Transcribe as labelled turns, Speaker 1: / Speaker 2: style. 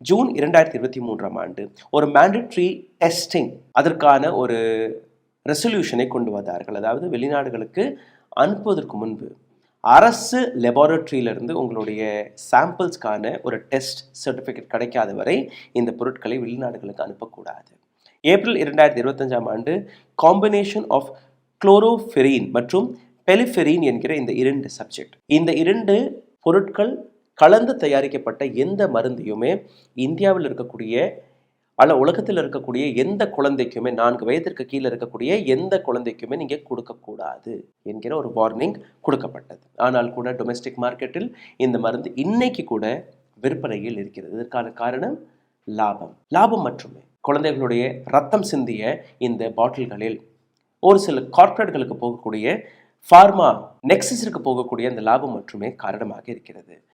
Speaker 1: June 2023 ஒரு mandatory testing அதற்கான ஒரு ரெசல்யூஷனை கொண்டு வந்தார்கள். அதாவது வெளிநாடுகளுக்கு அனுப்புவதற்கு முன்பு அரசு லெபார்டரியிலிருந்து உங்களுடைய சாம்பிள்ஸ்க்கான ஒரு டெஸ்ட் சர்டிஃபிகேட் கிடைக்காத வரை இந்த பொருட்களை வெளிநாடுகளுக்கு அனுப்பக்கூடாது. ஏப்ரல் 2025 காம்பினேஷன் ஆஃப் குளோரோஃபெரின் மற்றும் பெலிஃபெரின் என்கிற இந்த 2 சப்ஜெக்ட், இந்த 2 பொருட்கள் கலந்து தயாரிக்கப்பட்ட எந்த மருந்தையுமே இந்தியாவில் இருக்கக்கூடிய உலகத்தில் இருக்கக்கூடிய எந்த குழந்தைக்குமே 4 வயதிற்கு கீழே இருக்கக்கூடிய எந்த குழந்தைக்குமே நீங்கள் கொடுக்கக்கூடாது என்கிற ஒரு வார்னிங் கொடுக்கப்பட்டது. ஆனால் கூட டொமெஸ்டிக் மார்க்கெட்டில் இந்த மருந்து இன்னைக்கு கூட விற்பனையில் இருக்கிறது. இதற்கான காரணம் லாபம் மட்டுமே. குழந்தைகளுடைய ரத்தம் சிந்திய இந்த பாட்டில்களில் ஒரு சில கார்ப்பரேட்களுக்கு போகக்கூடிய ஃபார்மா நெக்ஸஸிற்கு போகக்கூடிய அந்த லாபம் மட்டுமே காரணமாக இருக்கிறது.